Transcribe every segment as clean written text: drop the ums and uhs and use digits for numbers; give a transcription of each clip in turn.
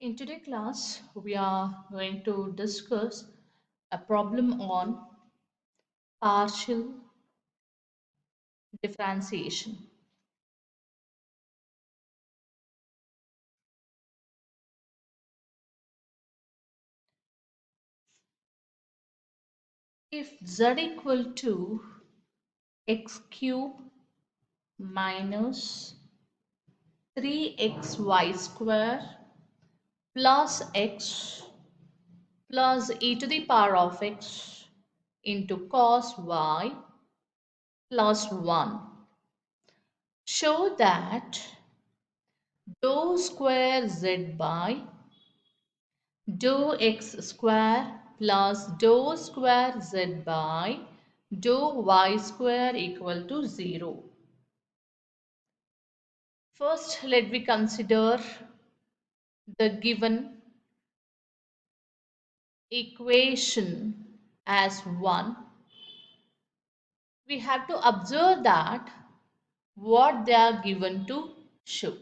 In today's class, we are going to discuss a problem on partial differentiation. If z equal to x cube minus 3xy square plus x plus e to the power of x into cos y plus 1, show that dou square z by dou x square plus dou square z by dou y square equal to 0. First, let me consider the given equation as 1. We have to observe that what they are given to show.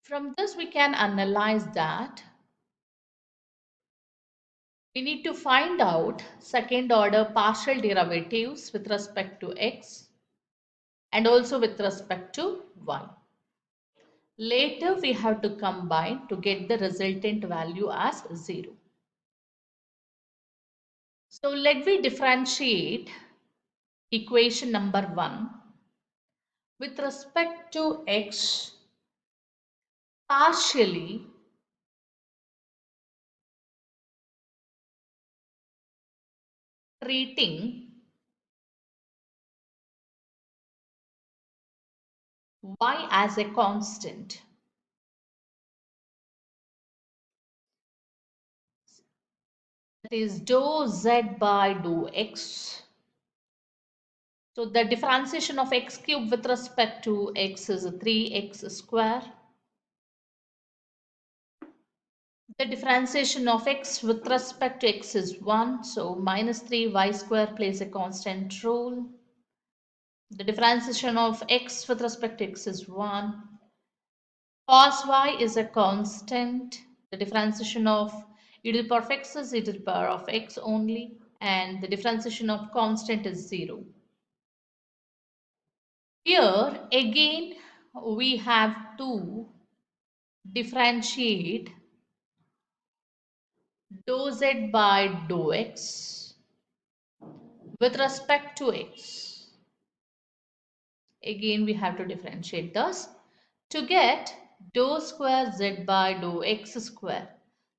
From this, we can analyze that we need to find out second order partial derivatives with respect to x and also with respect to y. Later we have to combine to get the resultant value as 0. So let me differentiate equation number 1 with respect to x partially treating y as a constant. That is dou z by dou x. So the differentiation of x cube with respect to x is 3x square. The differentiation of x with respect to x is 1. So minus 3y square plays a constant role. The differentiation of x with respect to x is 1. Cos y is a constant. The differentiation of e to the power of x is e to the power of x only. And the differentiation of constant is 0. Here again we have to differentiate dou z by dou x with respect to x. Again we have to differentiate thus to get dou square z by dou x square.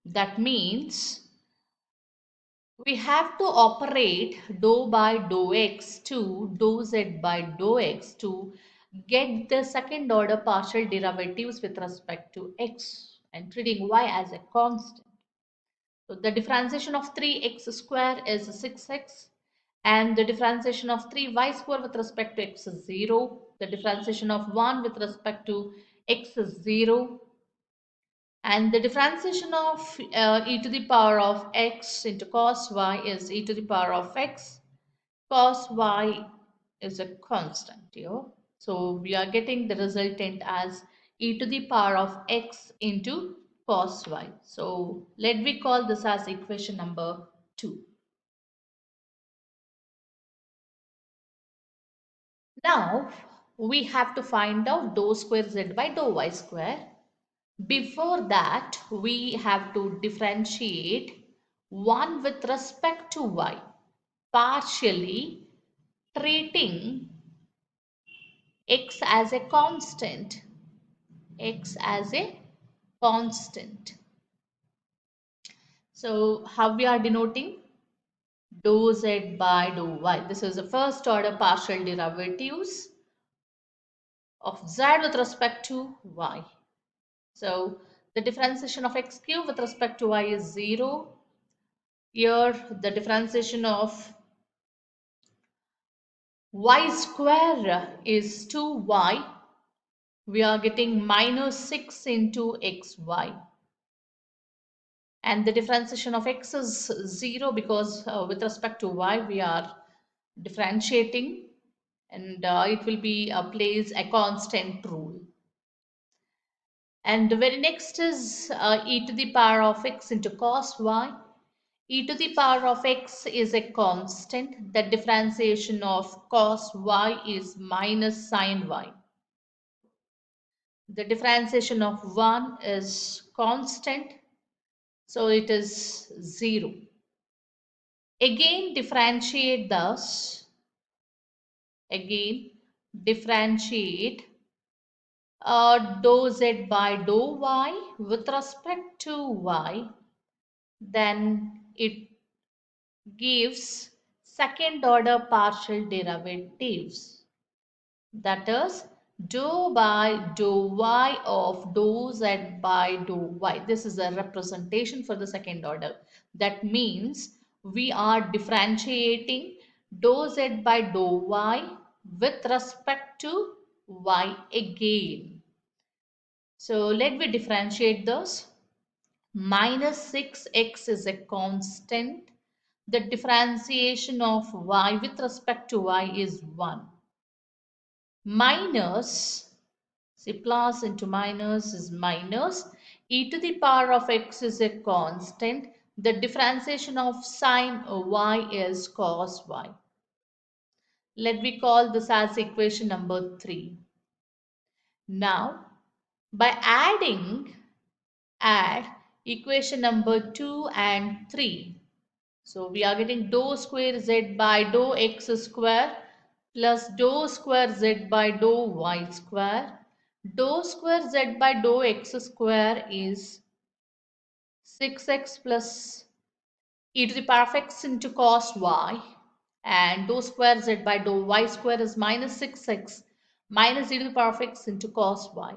That means we have to operate dou by dou x to dou z by dou x to get the second order partial derivatives with respect to x and treating y as a constant. So the differentiation of 3x square is 6x and the differentiation of 3y square with respect to x is 0. The differentiation of 1 with respect to x is 0. And the differentiation of e to the power of x into cos y is e to the power of x. Cos y is a constant here. So we are getting the resultant as e to the power of x into cos y. So let me call this as equation number 2. Now we have to find out dou square z by dou y square. Before that, we have to differentiate 1 with respect to y, partially treating x as a constant. X as a constant. So how we are denoting? Dou z by dou y. This is the first order partial derivatives of z with respect to y. So the differentiation of x cube with respect to y is 0. Here the differentiation of y square is 2y. We are getting minus 6 into xy. And the differentiation of x is 0 because with respect to y we are differentiating and it will be plays a constant rule. And the very next is e to the power of x into cos y. E to the power of x is a constant. The differentiation of cos y is minus sin y. The differentiation of 1 is constant, so it is 0. Again differentiate thus. Again differentiate dou z by dou y with respect to y. Then it gives second order partial derivatives. That is dou by dou y of dou z by dou y. This is a representation for the second order. That means we are differentiating dou z by dou y with respect to y again. So let me differentiate those. Minus 6x is a constant. The differentiation of y with respect to y is 1. Minus, see, plus into minus is minus. E to the power of x is a constant. The differentiation of sine y is cos y. Let me call this as equation number 3. Now, by add equation number 2 and 3. So we are getting dou square z by dou x square plus dou square z by dou y square. Dou square z by dou x square is 6x plus e to the power of x into cos y, and dou square z by dou y square is minus 6x minus e to the power of x into cos y.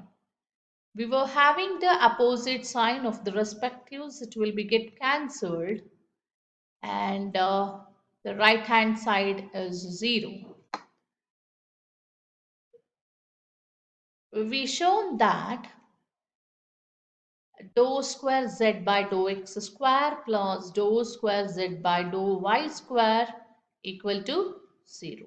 We were having the opposite sign of the respectives. It will be get cancelled, and the right hand side is 0. We shown that dou square z by dou x square plus dou square z by dou y square equal to 0.